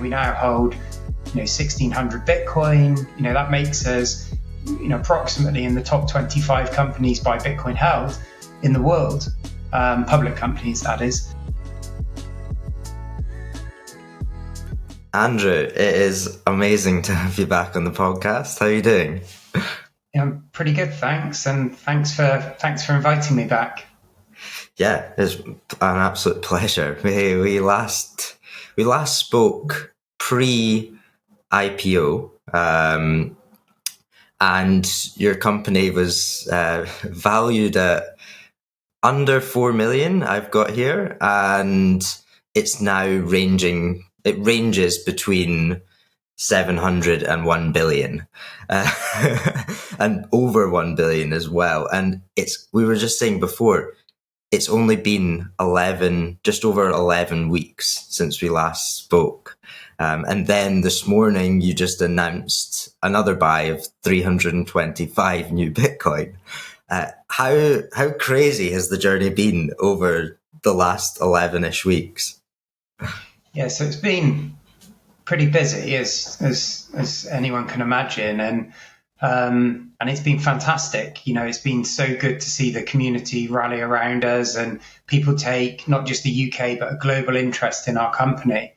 we now hold 1,600 Bitcoin. That makes us approximately in the top 25 companies by Bitcoin held in the world, public companies, that is. Andrew, it is amazing to have you back on the podcast. How are you doing? Yeah, I'm pretty good, thanks, and thanks for inviting me back. Yeah, it's an absolute pleasure. We last spoke pre-IPO, and your company was valued at under 4 million. I've got here, and it's now ranges between 700 and 1 billion, and over 1 billion as well. And we were just saying before, it's only been just over 11 weeks since we last spoke. And then this morning you just announced another buy of 325 new Bitcoin. How crazy has the journey been over the last 11-ish weeks? Yeah, so it's been pretty busy, as anyone can imagine, and it's been fantastic. It's been so good to see the community rally around us and people take not just the UK but a global interest in our company.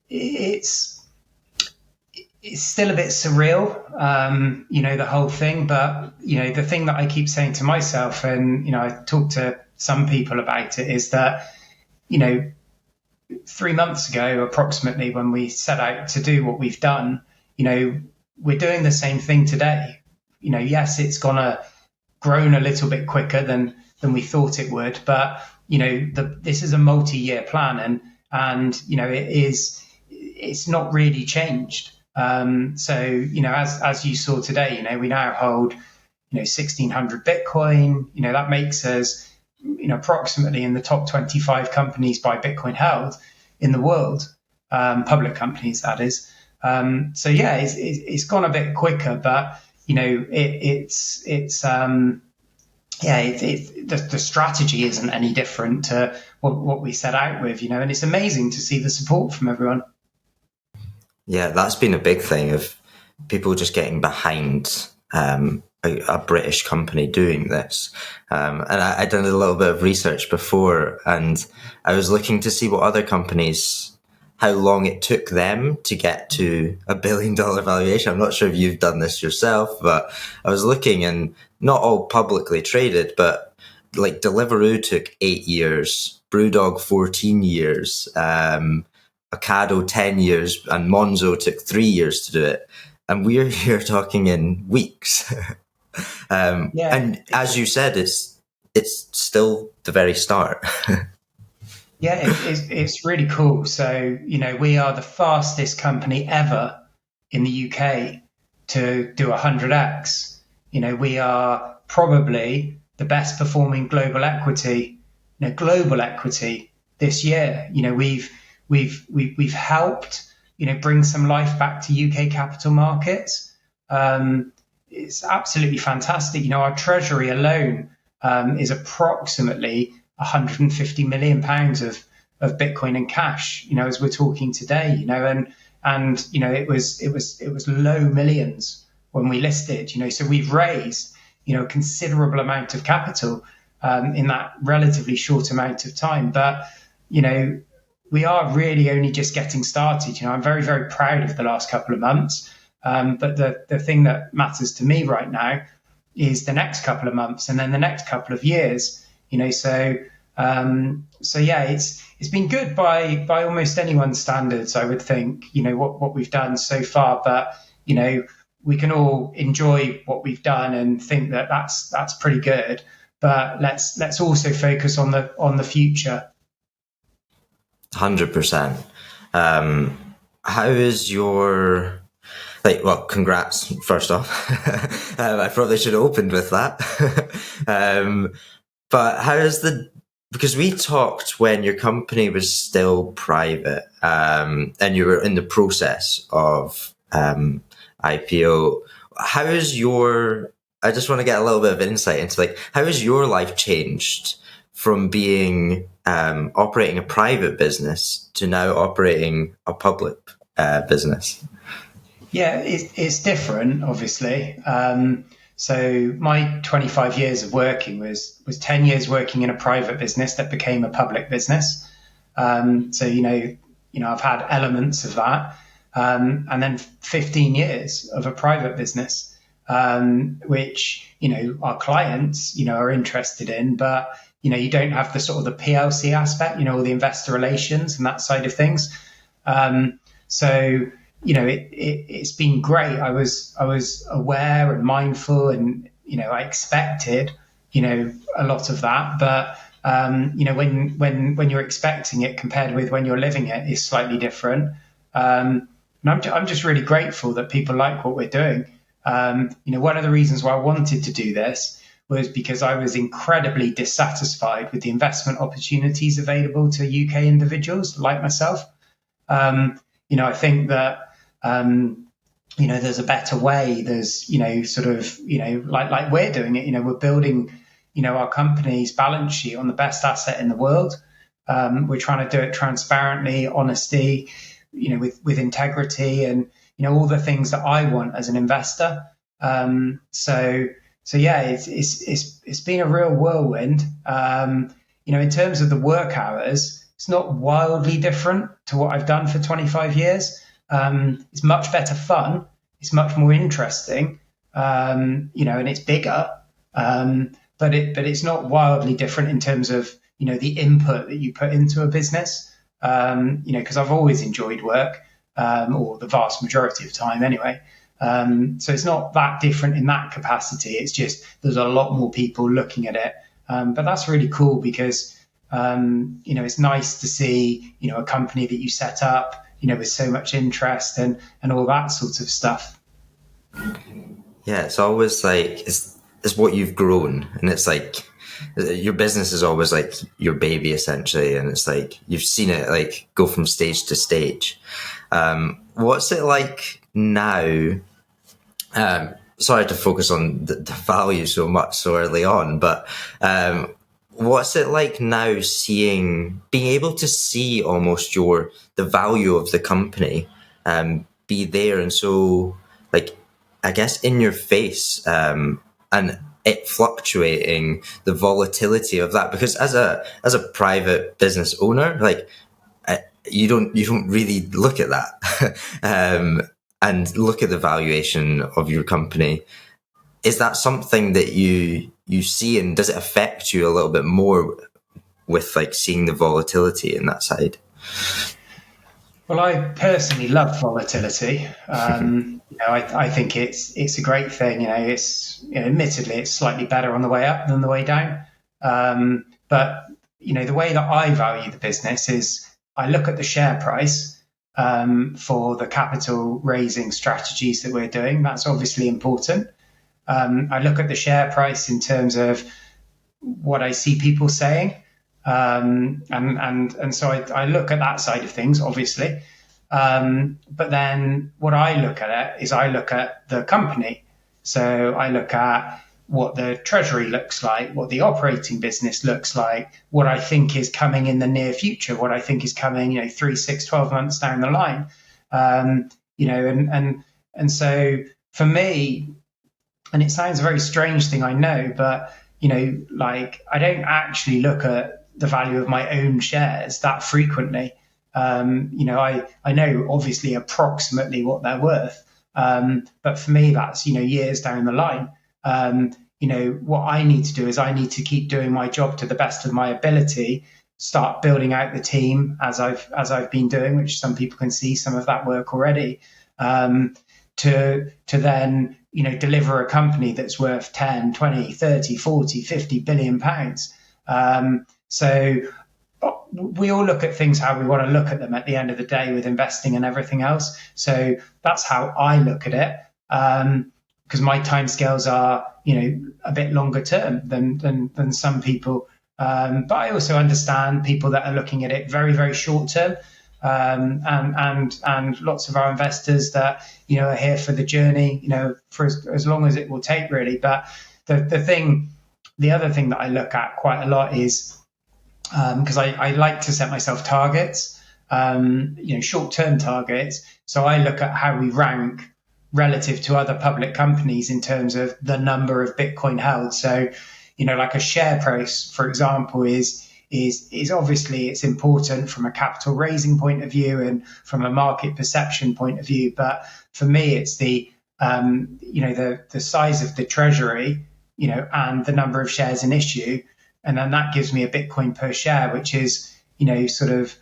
It's still a bit surreal, the whole thing. But the thing that I keep saying to myself, and I talk to some people about it, is that 3 months ago, approximately, when we set out to do what we've done, we're doing the same thing today. Yes, it's grown a little bit quicker than we thought it would, but this is a multi-year plan, and it's not really changed. So as you saw today, we now hold 1,600 Bitcoin. That makes us approximately in the top 25 companies by Bitcoin held in the world, public companies, that is. So yeah, it's gone a bit quicker, but the strategy isn't any different to what we set out with, and it's amazing to see the support from everyone. Yeah, that's been a big thing of people just getting behind a British company doing this. And I done a little bit of research before, and I was looking to see what other companies, how long it took them to get to $1 billion valuation. I'm not sure if you've done this yourself, but I was looking, and not all publicly traded, but like Deliveroo took 8 years, Brewdog 14 years, Ocado 10 years, and Monzo took 3 years to do it. And we're here talking in weeks. And as you said, it's still the very start. Yeah, it's really cool. So, we are the fastest company ever in the UK to do 100x. We are probably the best performing global equity this year. We've helped, bring some life back to UK capital markets. It's absolutely fantastic. Our Treasury alone is approximately 150 million pounds of Bitcoin in cash, as we're talking today, and it was low millions when we listed, so we've raised, a considerable amount of capital in that relatively short amount of time. But, we are really only just getting started. I'm very, very proud of the last couple of months. But the thing that matters to me right now is the next couple of months and then the next couple of years. So yeah, it's been good by almost anyone's standards, I would think. What we've done so far, but we can all enjoy what we've done and think that that's pretty good. But let's also focus on the future. 100%. How is your congrats, first off. I probably should have opened with that. But how is because we talked when your company was still private, and you were in the process of IPO. How is I just want to get a little bit of insight into how has your life changed from being operating a private business to now operating a public business? Yeah, it's different, obviously. So my 25 years of working was 10 years working in a private business that became a public business. So I've had elements of that, and then 15 years of a private business, which our clients are interested in, but you don't have the sort of the PLC aspect, all the investor relations and that side of things. So it's been great. I was aware and mindful, and I expected a lot of that, but when you're expecting it compared with when you're living it is slightly different. And I'm just really grateful that people like what we're doing. One of the reasons why I wanted to do this was because I was incredibly dissatisfied with the investment opportunities available to UK individuals like myself. I think that there's a better way. There's like we're doing it. We're building our company's balance sheet on the best asset in the world. We're trying to do it transparently, honesty, with integrity, and all the things that I want as an investor. So yeah, it's been a real whirlwind. In terms of the work hours, it's not wildly different to what I've done for 25 years. It's much better fun. It's much more interesting, and it's bigger. But it's not wildly different in terms of the input that you put into a business. Because I've always enjoyed work, or the vast majority of time anyway. So it's not that different in that capacity. It's just there's a lot more people looking at it. But that's really cool because it's nice to see a company that you set up with so much interest and all that sort of stuff. Yeah, it's always like it's what you've grown, and it's like your business is always like your baby essentially, and it's like you've seen it like go from stage to stage. What's it like now? Sorry to focus on the value so much so early on, but what's it like now being able to see almost the value of the company be there, and so like I guess in your face, and it fluctuating, the volatility of that, because as a private business owner, like you don't really look at that and look at the valuation of your company. Is that something that you see, and does it affect you a little bit more with like seeing the volatility in that side? Well, I personally love volatility. I think it's a great thing. It's admittedly it's slightly better on the way up than the way down. But the way that I value the business is I look at the share price for the capital raising strategies that we're doing. That's obviously important. I look at the share price in terms of what I see people saying. And so I look at that side of things, obviously. But then what I look at is I look at the company. So I look at what the Treasury looks like, what the operating business looks like, what I think is coming in the near future, what I think is coming, 3, 6, 12 months down the line. And so for me, and it sounds a very strange thing, I know, but I don't actually look at the value of my own shares that frequently. I know obviously approximately what they're worth, but for me that's years down the line. What I need to do is I need to keep doing my job to the best of my ability, start building out the team as I've been doing, which some people can see some of that work already, to then deliver a company that's worth 10, 20, 30, 40, 50 billion pounds. So we all look at things how we want to look at them at the end of the day with investing and everything else. So that's how I look at it, because my timescales are a bit longer term than some people. But I also understand people that are looking at it very, very short term. And lots of our investors that are here for the journey, for as long as it will take, really. But the other thing that I look at quite a lot is because I like to set myself targets, short-term targets. So I look at how we rank relative to other public companies in terms of the number of Bitcoin held. So, like a share price, for example, is obviously it's important from a capital raising point of view and from a market perception point of view. But for me, it's the size of the treasury, and the number of shares in issue, and then that gives me a Bitcoin per share, which is sort of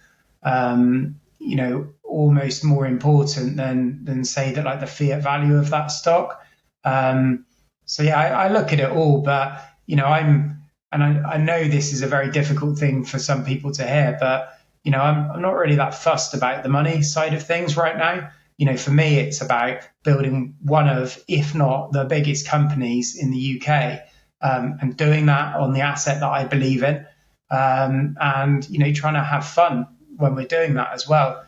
almost more important than say that like the fiat value of that stock. So yeah, I look at it all, but I know this is a very difficult thing for some people to hear, but I'm not really that fussed about the money side of things right now. For me, it's about building one of, if not the biggest companies in the UK, and doing that on the asset that I believe in, and trying to have fun when we're doing that as well.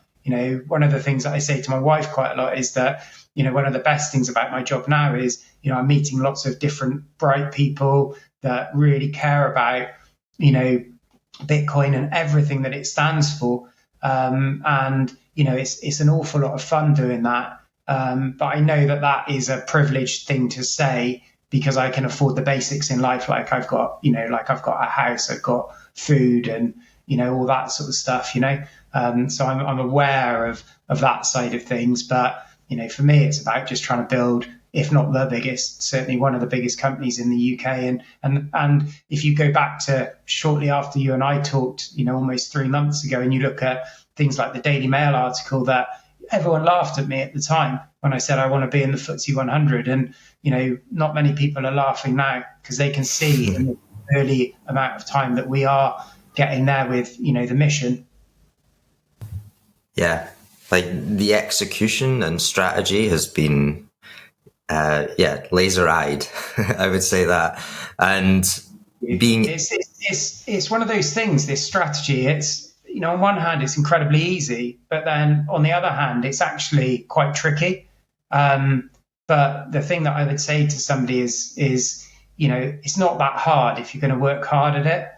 One of the things that I say to my wife quite a lot is that one of the best things about my job now is I'm meeting lots of different bright people that really care about Bitcoin and everything that it stands for, and it's an awful lot of fun doing that. But I know that that is a privileged thing to say because I can afford the basics in life. Like I've got a house, I've got food, and all that sort of stuff. So I'm aware of that side of things. But for me, it's about just trying to build, if not the biggest, certainly one of the biggest companies in the UK. And if you go back to shortly after you and I talked, almost 3 months ago, and you look at things like the Daily Mail article that everyone laughed at me at the time when I said I want to be in the FTSE 100, and not many people are laughing now because they can see in the early amount of time that we are getting there with the mission. Yeah, like the execution and strategy has been laser-eyed. I would say that. And it's one of those things, this strategy. It's on one hand it's incredibly easy, but then on the other hand it's actually quite tricky. But the thing that I would say to somebody is it's not that hard if you're going to work hard at it.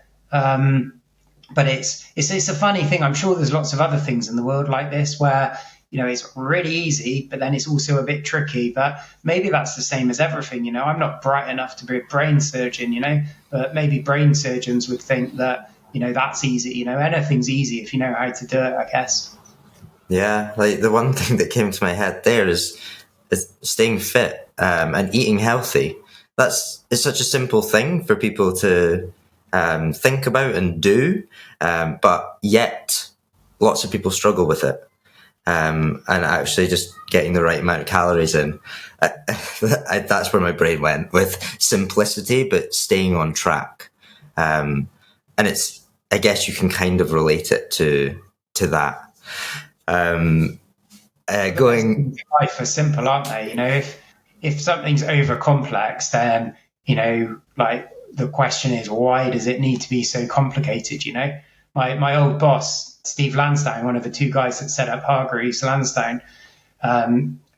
But it's a funny thing. I'm sure there's lots of other things in the world like this where it's really easy, but then it's also a bit tricky. But maybe that's the same as everything. I'm not bright enough to be a brain surgeon, but maybe brain surgeons would think that that's easy. Anything's easy if you know how to do it, I guess. Yeah, like the one thing that came to my head there is staying fit and eating healthy. It's such a simple thing for people to think about and do, but yet lots of people struggle with it. And actually just getting the right amount of calories in. That's where my brain went, with simplicity, but staying on track. And I guess you can kind of relate it to that. Life are simple, aren't they? If something's over complex, then like the question is, why does it need to be so complicated? My old boss, Steve Lansdowne, one of the two guys that set up Hargreaves Lansdowne,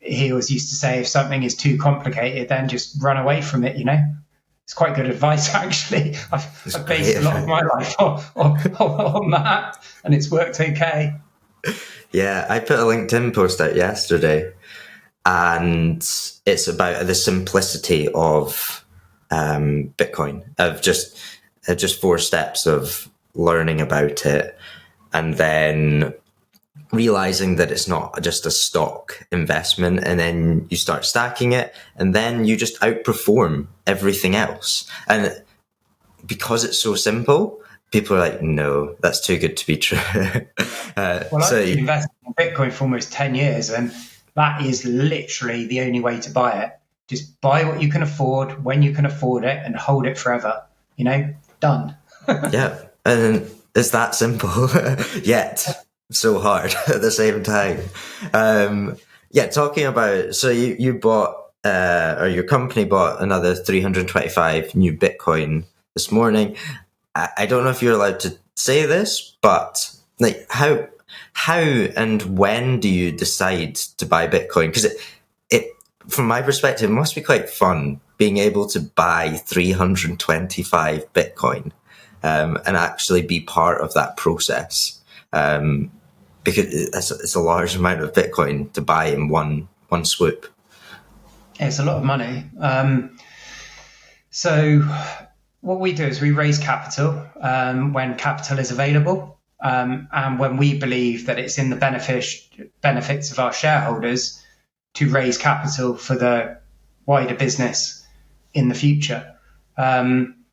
he always used to say, if something is too complicated, then just run away from it. It's quite good advice, actually. I've based a lot of my life on that, and it's worked okay. Yeah, I put a LinkedIn post out yesterday, and it's about the simplicity of Bitcoin, of just 4 steps of learning about it, and then realizing that it's not just a stock investment, and then you start stacking it, and then you just outperform everything else. And because it's so simple, people are like, no, that's too good to be true. I've been investing in Bitcoin for almost 10 years, and that is literally the only way to buy it. Just buy what you can afford, when you can afford it, and hold it forever. Done. Yeah, and it's that simple, yet so hard at the same time. Talking about, so you bought, or your company bought another 325 new Bitcoin this morning. I don't know if you're allowed to say this, but like how and when do you decide to buy Bitcoin? Because it from my perspective, it must be quite fun being able to buy 325 Bitcoin. and actually be part of that process, because it's a large amount of Bitcoin to buy in one swoop. It's a lot of money. So what we do is we raise capital when capital is available, and when we believe that it's in the benefits of our shareholders to raise capital for the wider business in the future.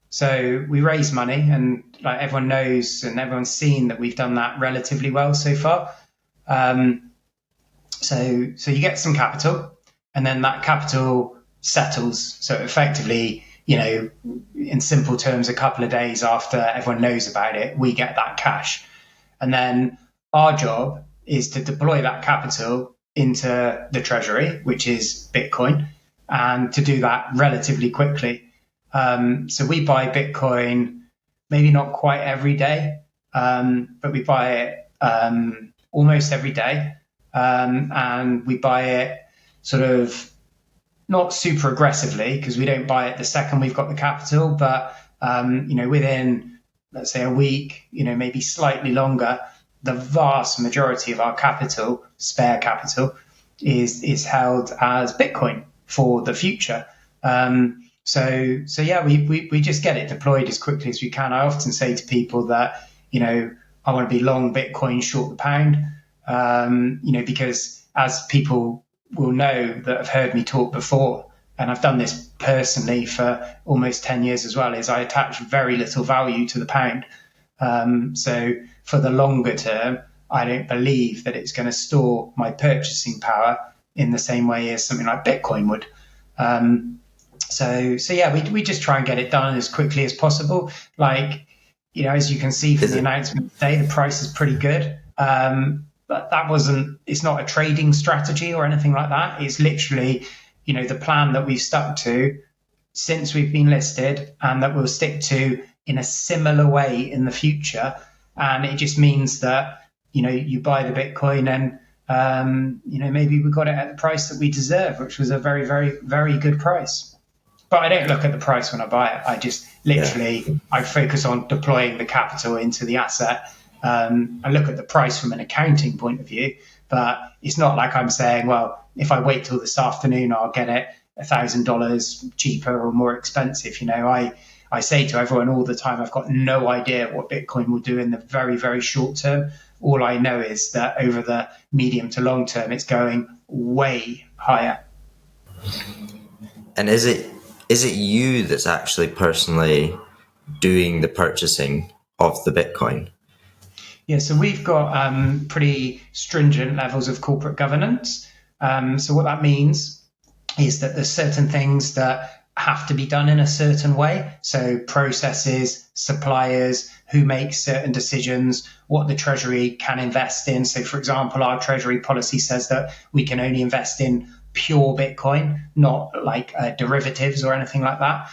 So we raise money, and like everyone knows and everyone's seen that we've done that relatively well so far. So you get some capital, and then that capital settles. So effectively, in simple terms, a couple of days after everyone knows about it, we get that cash. And then our job is to deploy that capital into the Treasury, which is Bitcoin, and to do that relatively quickly. So we buy Bitcoin, maybe not quite every day, but we buy it almost every day. And we buy it sort of not super aggressively, because we don't buy it the second we've got the capital, but within, let's say, a week, maybe slightly longer, the vast majority of our capital, spare capital, is held as Bitcoin for the future. So yeah, we just get it deployed as quickly as we can. I often say to people that, I want to be long Bitcoin, short the pound, because as people will know that have heard me talk before, and I've done this personally for almost 10 years as well, is I attach very little value to the pound. So for the longer term, I don't believe that it's going to store my purchasing power in the same way as something like Bitcoin would. So yeah, we just try and get it done as quickly as possible. Like, as you can see from the announcement today, the price is pretty good. But it's not a trading strategy or anything like that. It's literally, the plan that we've stuck to since we've been listed, and that we'll stick to in a similar way in the future. And it just means that, you buy the Bitcoin and, maybe we got it at the price that we deserve, which was a very, very, very good price. But I don't look at the price when I buy it. I just literally, I focus on deploying the capital into the asset. I look at the price from an accounting point of view, but it's not like I'm saying, well, if I wait till this afternoon, I'll get it $1,000 cheaper or more expensive. I say to everyone all the time, I've got no idea what Bitcoin will do in the very, very short term. All I know is that over the medium to long term, it's going way higher. And is it you that's actually personally doing the purchasing of the Bitcoin? Yeah, so we've got pretty stringent levels of corporate governance. So what that means is that there's certain things that have to be done in a certain way. So processes, suppliers, who makes certain decisions, what the Treasury can invest in. So for example, our Treasury policy says that we can only invest in pure Bitcoin, not like derivatives or anything like that.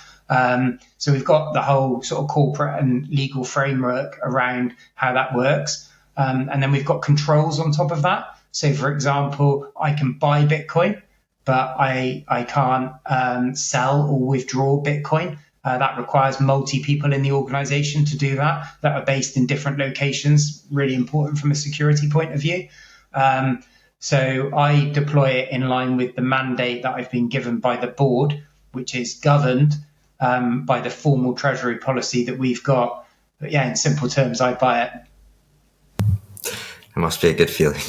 So we've got the whole sort of corporate and legal framework around how that works. And then we've got controls on top of that. So for example, I can buy Bitcoin, but I can't sell or withdraw Bitcoin. That requires people in the organization to do that are based in different locations. Really important from a security point of view. So I deploy it in line with the mandate that I've been given by the board, which is governed by the formal Treasury policy that we've got. But yeah, in simple terms, I buy it. It must be a good feeling.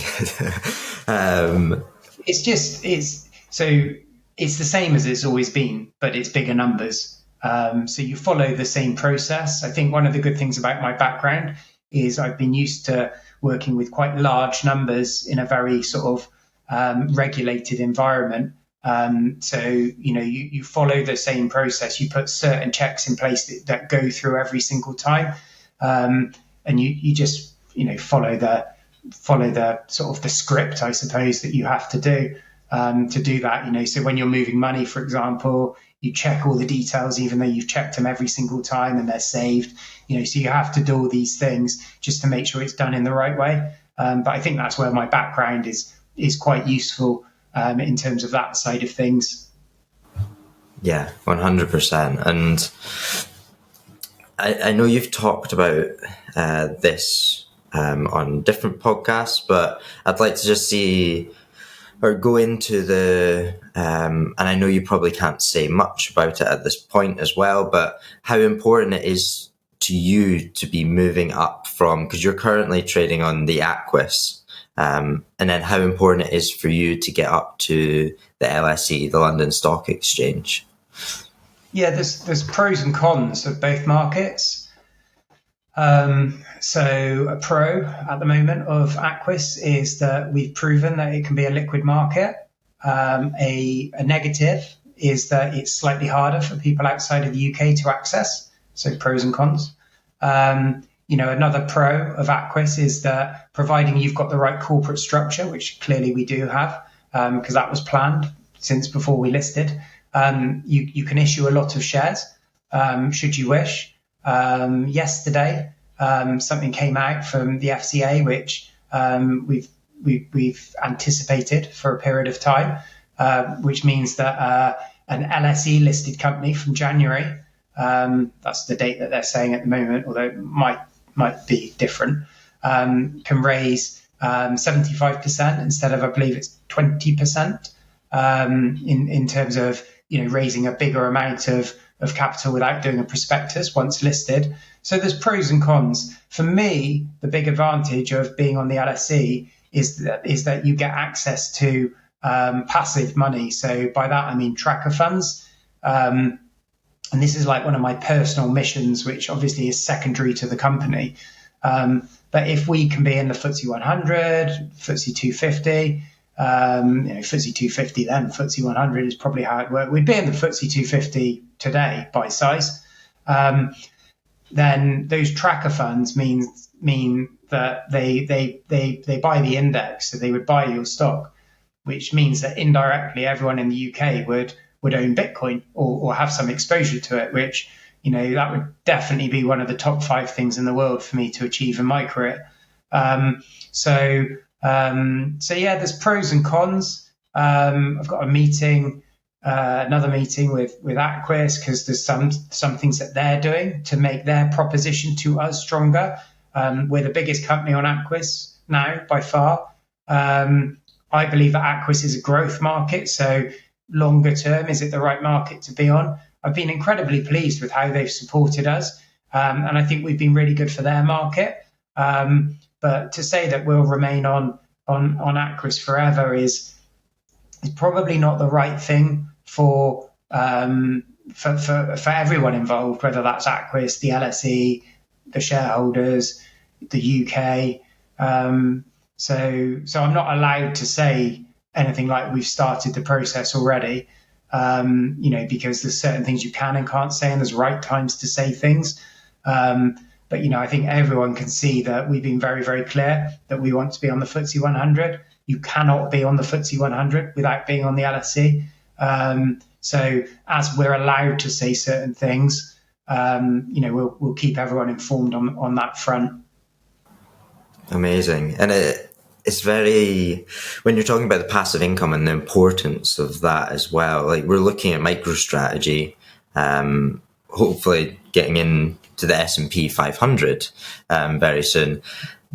It's the same as it's always been, but it's bigger numbers. So you follow the same process. I think one of the good things about my background is I've been used to working with quite large numbers in a very sort of regulated environment. So, you follow the same process. You put certain checks in place that go through every single time. And you just, follow the sort of the script, I suppose, that you have to do that. So when you're moving money, for example, you check all the details, even though you've checked them every single time and they're saved. So you have to do all these things just to make sure it's done in the right way. But I think that's where my background is quite useful in terms of that side of things. Yeah, 100%. And I know you've talked about this on different podcasts, but I'd like to just see or go into and I know you probably can't say much about it at this point as well, but how important it is to you to be moving up from, because you're currently trading on the AQUIS, and then how important it is for you to get up to the LSE, the London Stock Exchange. Yeah, there's pros and cons of both markets. So a pro at the moment of AQUIS is that we've proven that it can be a liquid market. A negative is that it's slightly harder for people outside of the UK to access. So pros and cons. Another pro of AQUIS is that providing you've got the right corporate structure, which clearly we do have, because that was planned since before we listed, you can issue a lot of shares, should you wish. Yesterday, something came out from the FCA, which we've anticipated for a period of time, which means that an LSE listed company from January, that's the date that they're saying at the moment, although it might be different, can raise 75% instead of, I believe it's 20%, in terms of raising a bigger amount of capital without doing a prospectus once listed. So there's pros and cons. For me, the big advantage of being on the LSE is that you get access to passive money. So by that, I mean tracker funds. And this is like one of my personal missions, which obviously is secondary to the company. But if we can be in the FTSE 100, FTSE 250, FTSE 250, then FTSE 100 is probably how it worked. We'd be in the FTSE 250 today by size. Then those tracker funds mean that they buy the index, so they would buy your stock, which means that indirectly everyone in the UK would own Bitcoin or have some exposure to it, which that would definitely be one of the top 5 things in the world for me to achieve in my career. So yeah, there's pros and cons. I've got another meeting with AQUIS because there's some things that they're doing to make their proposition to us stronger. We're the biggest company on AQUIS now by far. I believe that AQUIS is a growth market, so longer term, is it the right market to be on? I've been incredibly pleased with how they've supported us, and I think we've been really good for their market. But to say that we'll remain on AQUIS forever is probably not the right thing for everyone involved, whether that's AQUIS, the LSE, the shareholders, the UK. So I'm not allowed to say anything like we've started the process already, because there's certain things you can and can't say, and there's right times to say things. But I think everyone can see that we've been very, very clear that we want to be on the FTSE 100. You cannot be on the FTSE 100 without being on the LSE. So as we're allowed to say certain things, we'll keep everyone informed on that front. Amazing. And it's very, when you're talking about the passive income and the importance of that as well, like we're looking at MicroStrategy, hopefully getting into the S&P 500 very soon.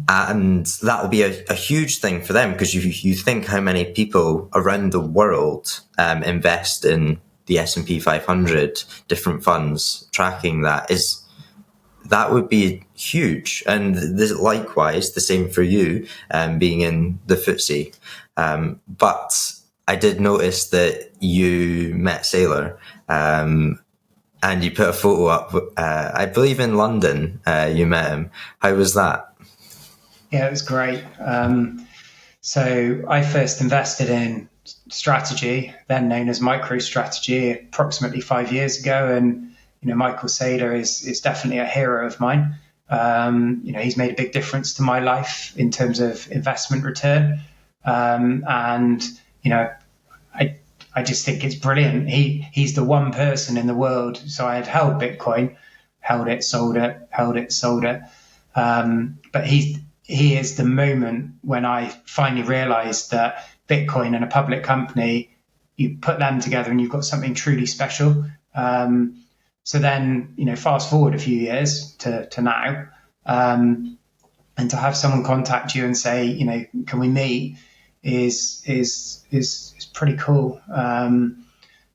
And that will be a huge thing for them, because you think how many people around the world invest in the S&P 500, different funds, tracking that would be huge. And likewise, the same for you, being in the FTSE. But I did notice that you met Sailor, and you put a photo up, I believe in London, you met him. How was that? Yeah, it was great. So I first invested in Strategy, then known as MicroStrategy, approximately 5 years ago. And, Michael Saylor is definitely a hero of mine. He's made a big difference to my life in terms of investment return. And I just think it's brilliant. He's the one person in the world. So I had held Bitcoin, held it, sold it, held it, sold it. But he is the moment when I finally realized that Bitcoin and a public company, you put them together and you've got something truly special. So then, fast forward a few years to now, and to have someone contact you and say, can we meet, is pretty cool.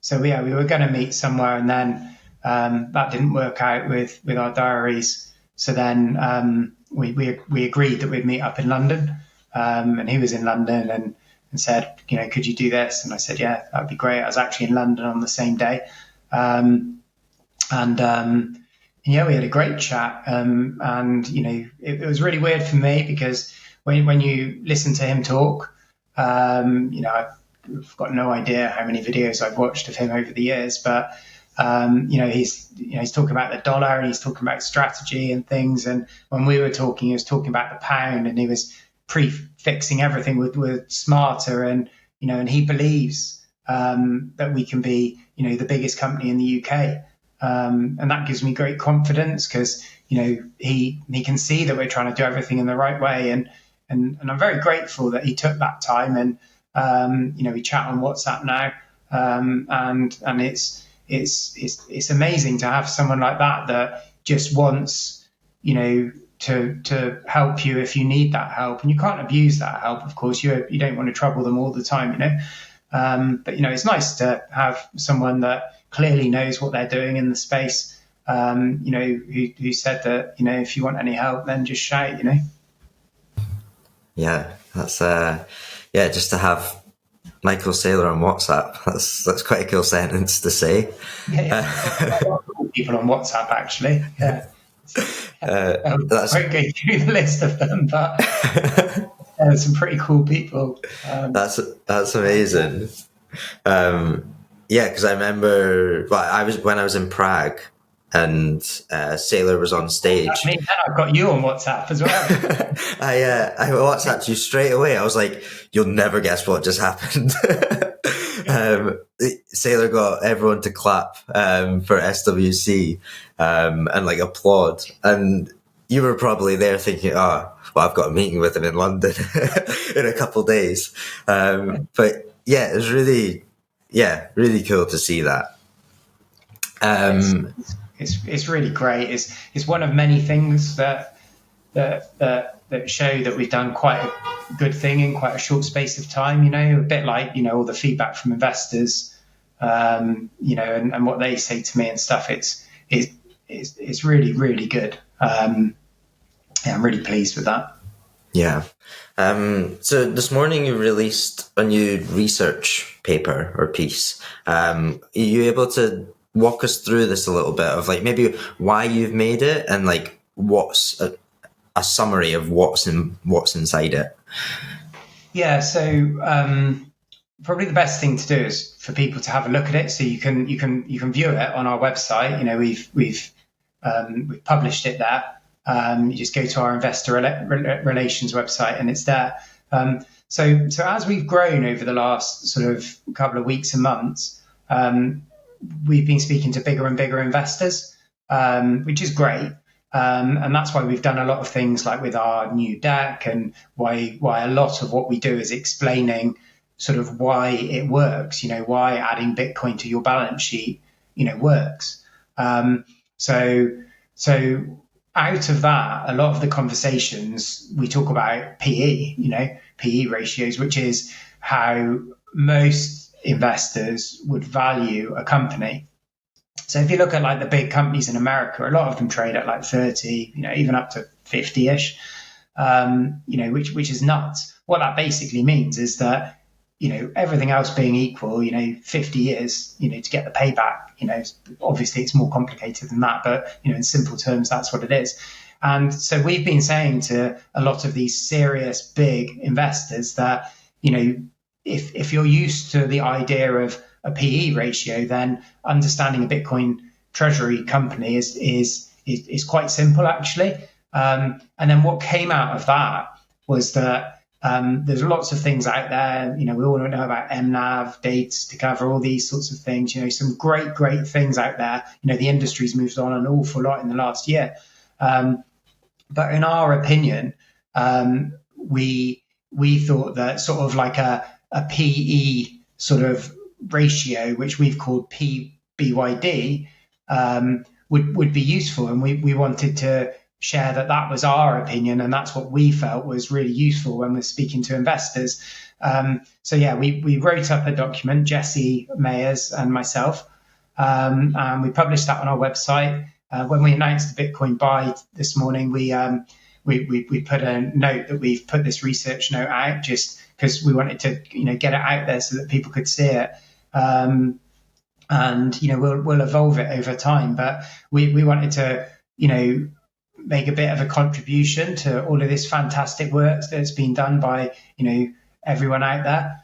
So yeah, we were going to meet somewhere, and then that didn't work out with our diaries. So then we agreed that we'd meet up in London, and he was in London, and said, could you do this? And I said, yeah, that'd be great. I was actually in London on the same day. And yeah, we had a great chat. And it was really weird for me, because when you listen to him talk, I've got no idea how many videos I've watched of him over the years, but he's talking about the dollar, and he's talking about strategy and things. And when we were talking, he was talking about the pound, and he was prefixing everything with smarter, and he believes that we can be the biggest company in the UK. And that gives me great confidence, because he can see that we're trying to do everything in the right way, and I'm very grateful that he took that time. And we chat on WhatsApp now, and it's amazing to have someone like that just wants to help you if you need that help, and you can't abuse that help. Of course, you don't want to trouble them all the time, but it's nice to have someone that clearly knows what they're doing in the space, who said that, if you want any help, then just shout, Yeah, that's just to have Michael Saylor on WhatsApp. That's quite a cool sentence to say. Yeah. A lot of cool people on WhatsApp, actually. Yeah. I won't go through the list of them, but some pretty cool people. That's amazing. Because I remember, when I was in Prague, and Saylor was on stage. I mean, I've got you on WhatsApp as well. I WhatsApped you straight away. I was like, you'll never guess what just happened. Saylor got everyone to clap for SWC and applaud. And you were probably there thinking, I've got a meeting with him in London in a couple of days. But yeah, it was really cool to see that. It's really great. It's one of many things that show that we've done quite a good thing in quite a short space of time. A bit like all the feedback from investors, and what they say to me and stuff. It's really, really good. I'm really pleased with that. Yeah. So this morning you released a new research paper or piece. Are you able to walk us through this a little bit of maybe why you've made it, and what's a summary of what's inside it? Yeah. So probably the best thing to do is for people to have a look at it, so you can view it on our website. We've published it there. You just go to our investor relations website, and it's there. So as we've grown over the last sort of couple of weeks and months, we've been speaking to bigger and bigger investors, which is great. And that's why we've done a lot of things like with our new deck, and why a lot of what we do is explaining sort of why it works, why adding Bitcoin to your balance sheet, works. So out of that, a lot of the conversations we talk about PE, PE ratios, which is how most investors would value a company. So if you look at the big companies in America, a lot of them trade at 30, even up to 50-ish, which is nuts. What that basically means is that, everything else being equal, 50 years, to get the payback, obviously it's more complicated than that, but, in simple terms, that's what it is. And so we've been saying to a lot of these serious big investors that, if you're used to the idea of a PE ratio, then understanding a Bitcoin Treasury company is quite simple, actually. And then what came out of that was that there's lots of things out there. We all know about MNAV, dates to cover, all these sorts of things. Some great things out there. The industry's moved on an awful lot in the last year. But in our opinion, we thought that sort of a PE sort of ratio, which we've called PBYD, would be useful. And we wanted to share that was our opinion, and that's what we felt was really useful when we're speaking to investors. So yeah, we wrote up a document, Jesse Mayers and myself, and we published that on our website. When we announced the Bitcoin buy this morning, we put a note that we've put this research note out just because we wanted to get it out there so that people could see it. And we'll evolve it over time, but we wanted to make a bit of a contribution to all of this fantastic work that's been done by everyone out there,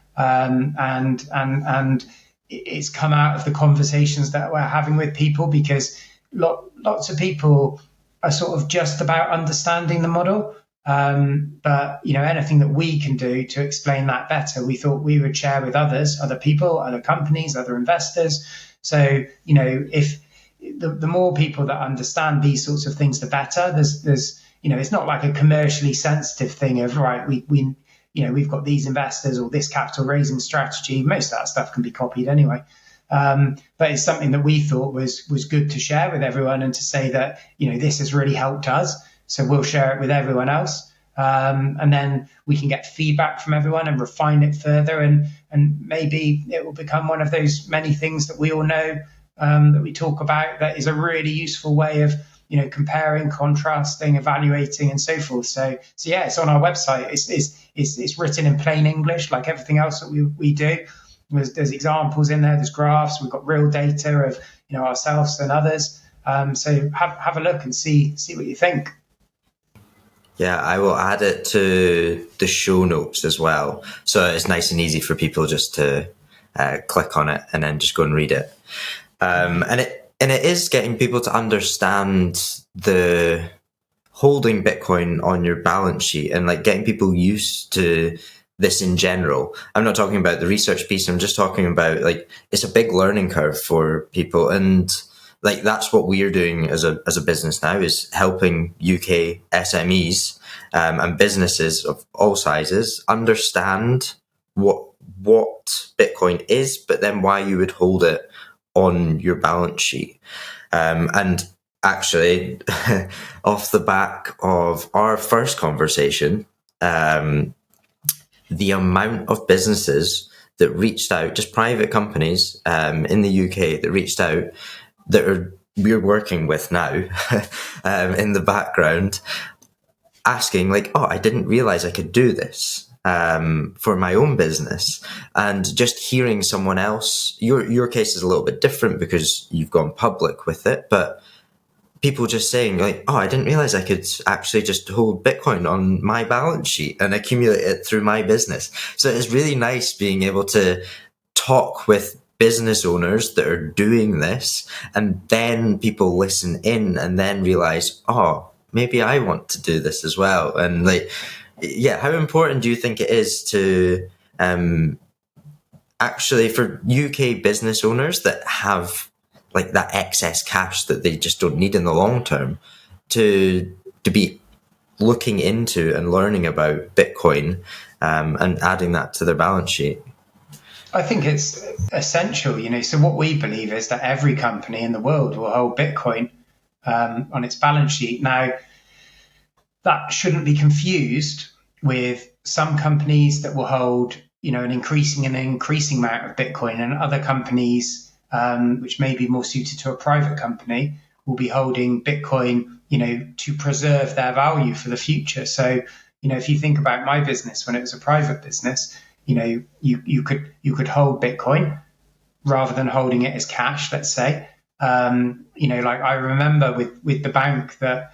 and it's come out of the conversations that we're having with people, because lots of people are sort of just about understanding the model, but anything that we can do to explain that better, we thought we would share with other people, other companies, other investors. So if the more people that understand these sorts of things, the better. There's it's not like a commercially sensitive thing of, right, we've got these investors or this capital raising strategy. Most of that stuff can be copied anyway. But it's something that we thought was good to share with everyone, and to say that this has really helped us, so we'll share it with everyone else, and then we can get feedback from everyone and refine it further, and maybe it will become one of those many things that we all know, that we talk about, that is a really useful way of comparing, contrasting, evaluating, and so forth. So yeah, it's on our website. It's written in plain English, like everything else that we do. There's examples in there. There's graphs. We've got real data of ourselves and others. So have a look and see what you think. Yeah, I will add it to the show notes as well, so it's nice and easy for people just to click on it and then just go and read it. And it is getting people to understand the holding Bitcoin on your balance sheet, and like getting people used to this in general. I'm not talking about the research piece. I'm just talking about, like, it's a big learning curve for people. And like, that's what we're doing as a business now, is helping UK SMEs and businesses of all sizes understand what Bitcoin is, but then why you would hold it on your balance sheet. And actually, off the back of our first conversation, the amount of businesses that reached out, just private companies in the UK that reached out, that we're working with now in the background, asking like, oh, I didn't realize I could do this for my own business. And just hearing someone else, your case is a little bit different because you've gone public with it, but people just saying like, oh, I didn't realize I could actually just hold Bitcoin on my balance sheet and accumulate it through my business. So it's really nice being able to talk with business owners that are doing this, and then people listen in and then realize, oh, maybe I want to do this as well. And like, yeah, how important do you think it is to actually, for UK business owners that have like that excess cash that they just don't need in the long term, to be looking into and learning about Bitcoin and adding that to their balance sheet? I think it's essential, So what we believe is that every company in the world will hold Bitcoin on its balance sheet. Now, that shouldn't be confused with some companies that will hold, an increasing amount of Bitcoin, and other companies, which may be more suited to a private company, will be holding Bitcoin, to preserve their value for the future. So, if you think about my business when it was a private business, you could hold Bitcoin rather than holding it as cash, let's say. Like I remember with the bank that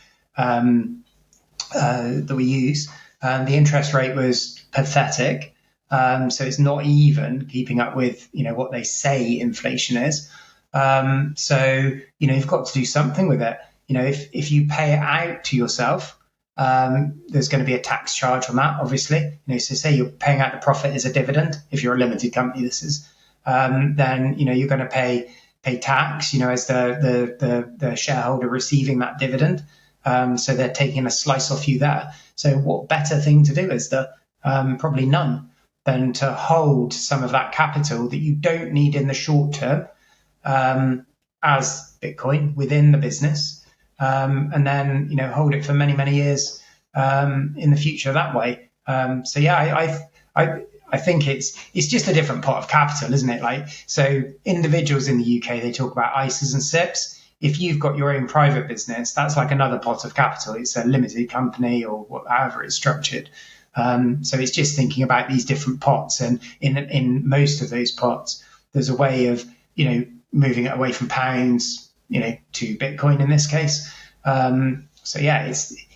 we use, the interest rate was pathetic. So it's not even keeping up with, what they say inflation is. So, you've got to do something with it. If you pay it out to yourself, there's going to be a tax charge on that, obviously. So say you're paying out the profit as a dividend. If you're a limited company, this is, then, you're going to pay tax, as the shareholder receiving that dividend. So they're taking a slice off you there. So what better thing to do is there? Probably none, than to hold some of that capital that you don't need in the short term, as Bitcoin within the business, and then hold it for many, many years in the future that way. So yeah, I think it's just a different pot of capital, isn't it? Like, so individuals in the UK, they talk about ISAs and SIPs. If you've got your own private business, that's like another pot of capital. It's a limited company or however it's structured. So it's just thinking about these different pots, and in most of those pots, there's a way of moving it away from pounds, to Bitcoin in this case. So yeah,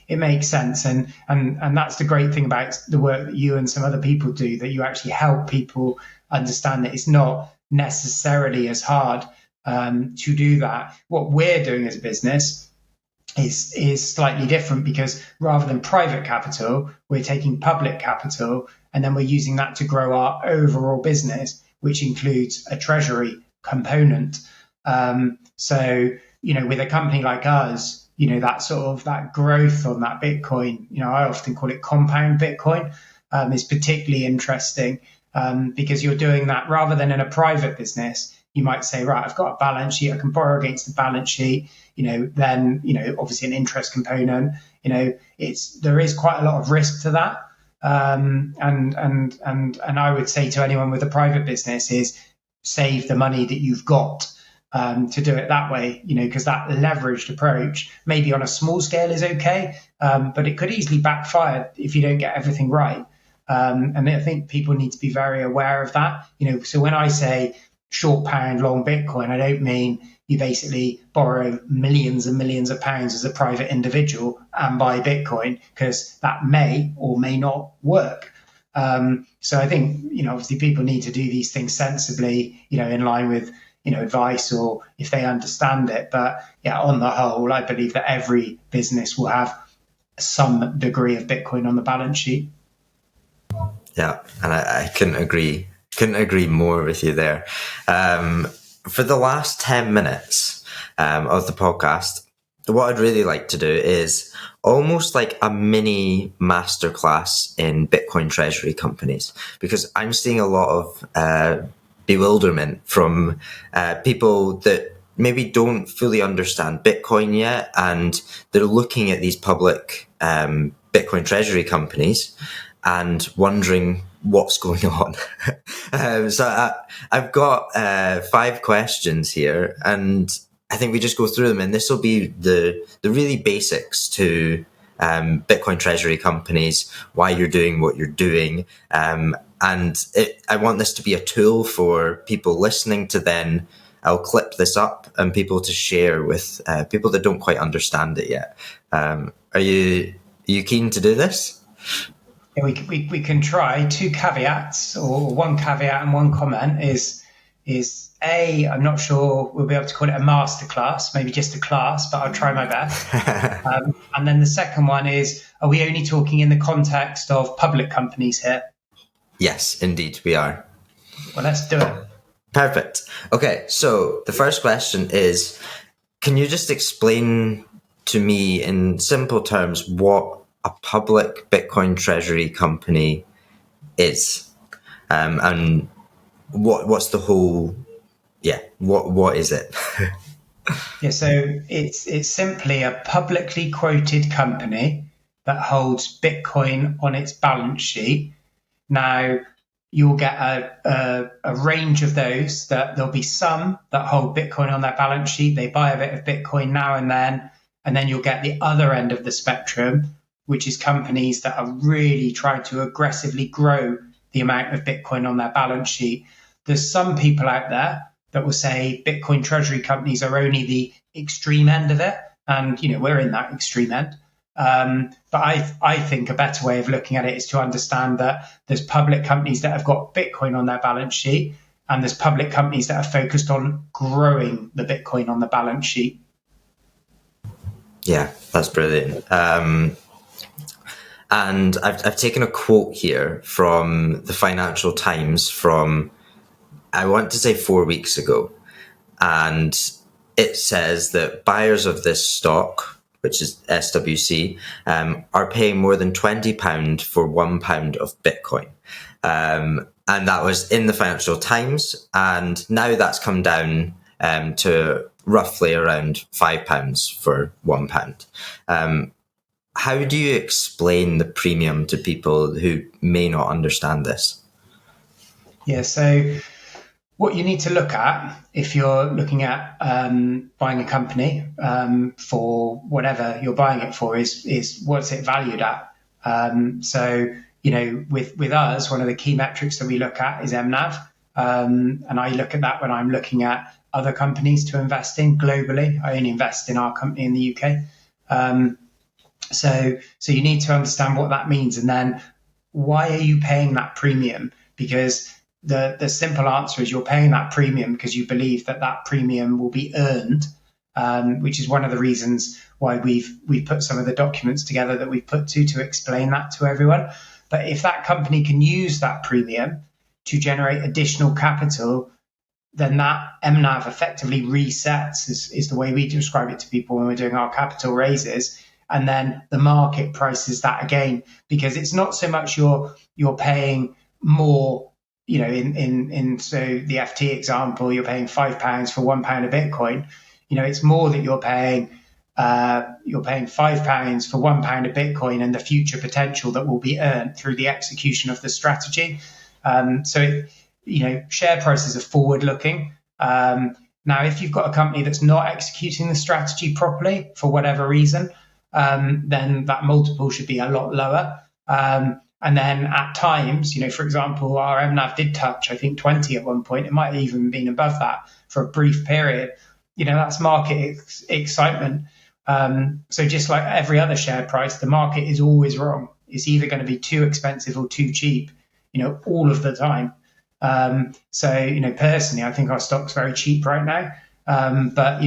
it makes sense, and that's the great thing about the work that you and some other people do, that you actually help people understand that it's not necessarily as hard to do that. What we're doing as a business is slightly different, because rather than private capital, we're taking public capital, and then we're using that to grow our overall business, which includes a treasury component. So, with a company like us, that sort of that growth on that Bitcoin, I often call it compound Bitcoin, is particularly interesting, because you're doing that rather than in a private business. You might say, right, I've got a balance sheet, I can borrow against the balance sheet, then, obviously an interest component, there is quite a lot of risk to that. And I would say to anyone with a private business is save the money that you've got, to do it that way, because that leveraged approach, maybe on a small scale, is okay, but it could easily backfire if you don't get everything right. And I think people need to be very aware of that. So when I say short pound, long Bitcoin, I don't mean you basically borrow millions and millions of pounds as a private individual and buy Bitcoin, because that may or may not work. So I think, obviously people need to do these things sensibly, in line with, advice, or if they understand it. But yeah, on the whole, I believe that every business will have some degree of Bitcoin on the balance sheet. Yeah, and I couldn't agree more with you there. For the last 10 minutes of the podcast, what I'd really like to do is almost like a mini masterclass in Bitcoin treasury companies, because I'm seeing a lot of bewilderment from people that maybe don't fully understand Bitcoin yet, and they're looking at these public Bitcoin treasury companies and wondering what's going on. So I've got 5 questions here, and I think we just go through them, and this will be the really basics to Bitcoin treasury companies, why you're doing what you're doing. I want this to be a tool for people listening to then, I'll clip this up and people to share with people that don't quite understand it yet. Are you keen to do this? Yeah, we can try. 2 caveats, or 1 caveat and 1 comment is A, I'm not sure we'll be able to call it a masterclass, maybe just a class, but I'll try my best. And then the second one is, are we only talking in the context of public companies here? Yes, indeed, we are. Well, let's do it. Perfect. Okay, so the first question is, can you just explain to me in simple terms what a public Bitcoin treasury company is, and what's the whole? Yeah, what is it? Yeah, so it's simply a publicly quoted company that holds Bitcoin on its balance sheet. Now, you'll get a range of those. That there'll be some that hold Bitcoin on their balance sheet. They buy a bit of Bitcoin now and then you'll get the other end of the spectrum, which is companies that are really trying to aggressively grow the amount of Bitcoin on their balance sheet. There's some people out there that will say Bitcoin treasury companies are only the extreme end of it. And, we're in that extreme end. But I think a better way of looking at it is to understand that there's public companies that have got Bitcoin on their balance sheet, and there's public companies that are focused on growing the Bitcoin on the balance sheet. Yeah, that's brilliant. And I've taken a quote here from the Financial Times from, I want to say 4 weeks ago. And it says that buyers of this stock, which is SWC, are paying more than £20 for £1 of Bitcoin. And that was in the Financial Times. And now that's come down to roughly around £5 for £1. How do you explain the premium to people who may not understand this? Yeah, so what you need to look at if you're looking at buying a company for whatever you're buying it for is what's it valued at. So, with us, one of the key metrics that we look at is MNAV. And I look at that when I'm looking at other companies to invest in globally. I only invest in our company in the UK. So you need to understand what that means, and then why are you paying that premium? Because the simple answer is you're paying that premium because you believe that premium will be earned, which is one of the reasons why we've put some of the documents together that we've put to explain that to everyone. But if that company can use that premium to generate additional capital, then that MNAV effectively resets, is the way we describe it to people when we're doing our capital raises. And then the market prices that again, because it's not so much you're paying more, in so the FT example, you're paying £5 for £1 of Bitcoin. It's more that you're paying £5 for £1 of Bitcoin and the future potential that will be earned through the execution of the strategy. Share prices are forward looking. Now, if you've got a company that's not executing the strategy properly for whatever reason, then that multiple should be a lot lower. And then at times, for example, our MNAV did touch, I think, 20 at one point. It might have even been above that for a brief period. That's market excitement. So just like every other share price, the market is always wrong. It's either going to be too expensive or too cheap, all of the time. Personally, I think our stock's very cheap right now. But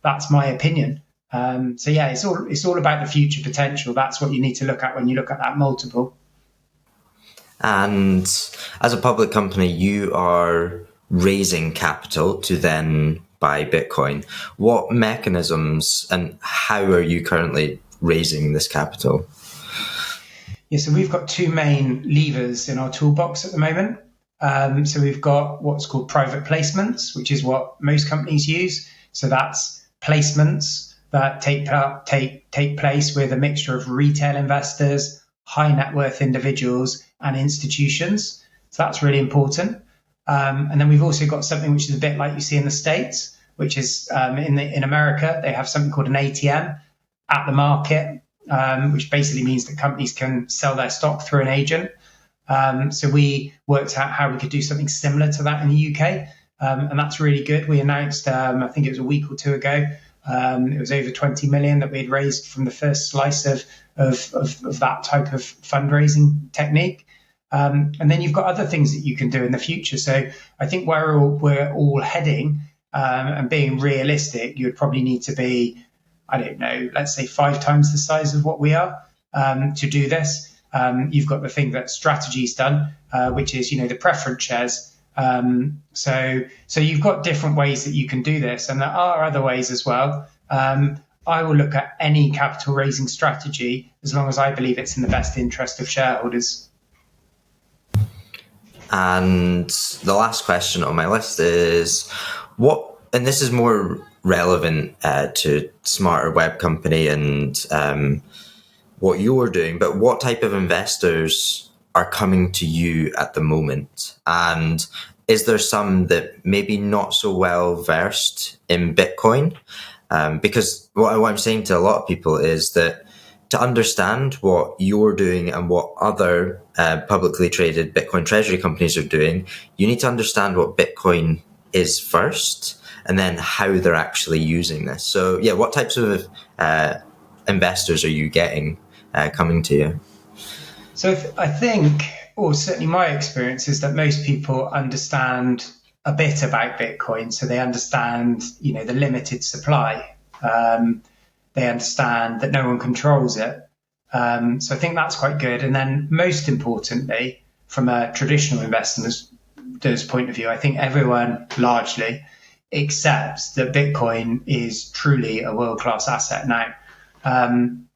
that's my opinion. It's all about the future potential. That's what you need to look at when you look at that multiple. And as a public company, you are raising capital to then buy Bitcoin. What mechanisms and how are you currently raising this capital? Yeah, so we've got two main levers in our toolbox at the moment. So we've got what's called private placements, which is what most companies use. So that's placements that take place with a mixture of retail investors, high net worth individuals, and institutions. So that's really important. And then we've also got something which is a bit like you see in the States, which is in America, they have something called an ATM, at the market, which basically means that companies can sell their stock through an agent. So we worked out how we could do something similar to that in the UK. And that's really good. We announced, I think it was a week or two ago, it was over 20 million that we had raised from the first slice of that type of fundraising technique. And then you've got other things that you can do in the future. So I think where we're all heading, and being realistic, you'd probably need to be, I don't know, let's say 5 times the size of what we are to do this. You've got the thing that Strategy's done, which is, the preference shares. So you've got different ways that you can do this, and there are other ways as well. I will look at any capital raising strategy as long as I believe it's in the best interest of shareholders. And the last question on my list is and this is more relevant to Smarter Web Company and what you're doing, but what type of investors are coming to you at the moment? And is there some that maybe not so well versed in Bitcoin? Because what I'm saying to a lot of people is that to understand what you're doing and what other publicly traded Bitcoin Treasury companies are doing, you need to understand what Bitcoin is first and then how they're actually using this. So yeah, what types of investors are you getting coming to you? So I think, or certainly my experience, is that most people understand a bit about Bitcoin. So they understand, the limited supply. They understand that no one controls it. So I think that's quite good. And then most importantly, from a traditional investor's point of view, I think everyone largely accepts that Bitcoin is truly a world-class asset now.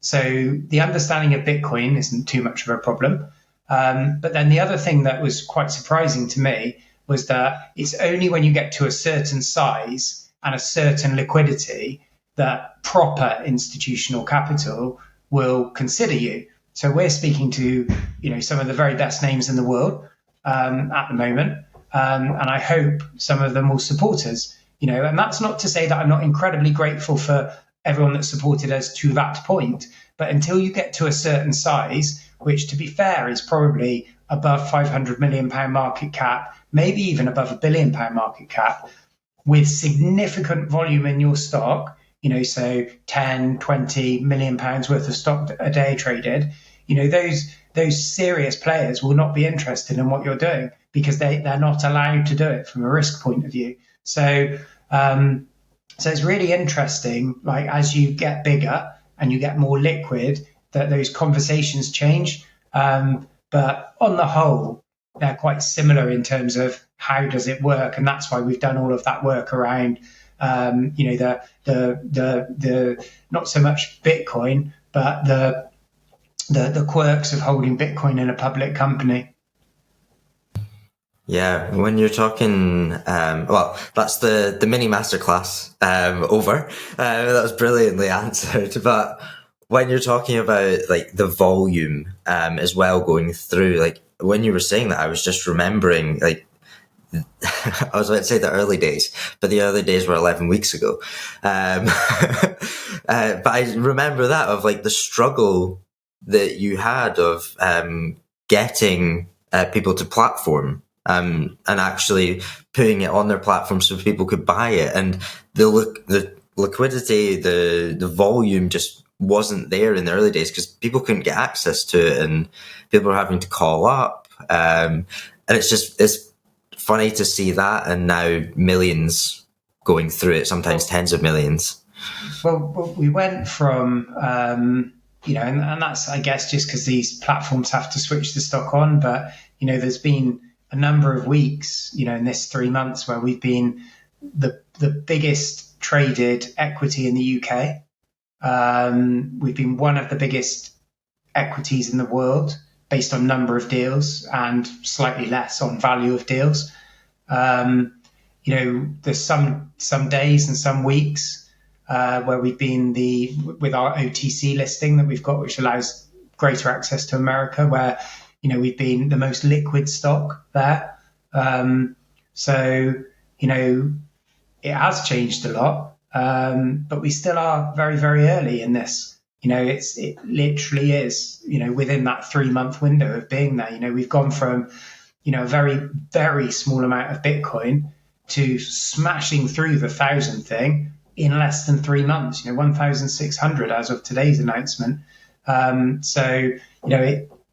So the understanding of Bitcoin isn't too much of a problem. But then the other thing that was quite surprising to me was that it's only when you get to a certain size and a certain liquidity that proper institutional capital will consider you. So we're speaking to, some of the very best names in the world at the moment, and I hope some of them will support us. And that's not to say that I'm not incredibly grateful for everyone that supported us to that point. But until you get to a certain size, which to be fair is probably above £500 million market cap, maybe even above £1 billion market cap, with significant volume in your stock, so 10, 20 million pounds worth of stock a day traded, those serious players will not be interested in what you're doing because they're not allowed to do it from a risk point of view. So it's really interesting, like as you get bigger and you get more liquid, that those conversations change. But on the whole, they're quite similar in terms of how does it work, and that's why we've done all of that work around, the not so much Bitcoin, but the quirks of holding Bitcoin in a public company. Yeah, when you're talking, well, that's the mini masterclass over. That was brilliantly answered. But when you're talking about like the volume as well going through, like when you were saying that, I was just remembering like I was about to say the early days, but the early days were 11 weeks ago. But I remember that of like the struggle that you had of getting people to platform and actually putting it on their platform so people could buy it, and the liquidity, the volume just wasn't there in the early days because people couldn't get access to it, and people were having to call up, and it's funny to see that, and now millions going through it, sometimes tens of millions. Well, we went from and that's, I guess, just because these platforms have to switch the stock on, but there's been a number of weeks, in this 3 months where we've been the biggest traded equity in the UK. We've been one of the biggest equities in the world based on number of deals and slightly less on value of deals. There's some days and some weeks where we've been with our OTC listing that we've got, which allows greater access to America, where we've been the most liquid stock there. So it has changed a lot, but we still are very, very early in this. It literally is, within that 3-month window of being there. We've gone from, a very, very small amount of Bitcoin to smashing through the 1,000 thing in less than 3 months, 1,600 as of today's announcement.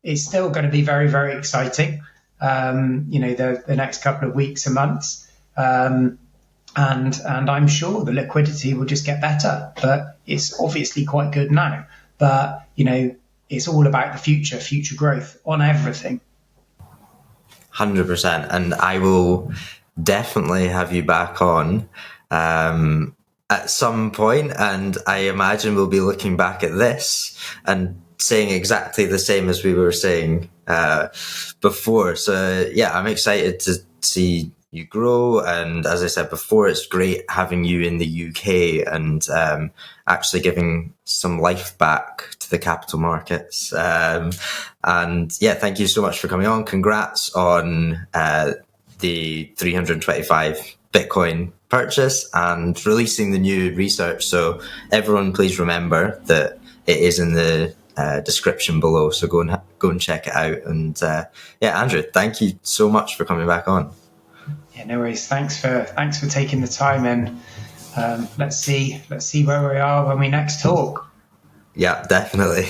It's still going to be very, very exciting, the next couple of weeks and months. And I'm sure the liquidity will just get better, but it's obviously quite good now. But, it's all about the future growth on everything. 100%. And I will definitely have you back on at some point, and I imagine we'll be looking back at this and saying exactly the same as we were saying before. So yeah, I'm excited to see you grow, and as I said before, it's great having you in the UK and actually giving some life back to the capital markets. And yeah, thank you so much for coming on. Congrats on the 325 Bitcoin purchase and releasing the new research. So everyone, please remember that it is in the description below. So go and check it out. And yeah, Andrew, thank you so much for coming back on. Yeah, no worries. Thanks for taking the time, and let's see where we are when we next talk. Yeah, definitely.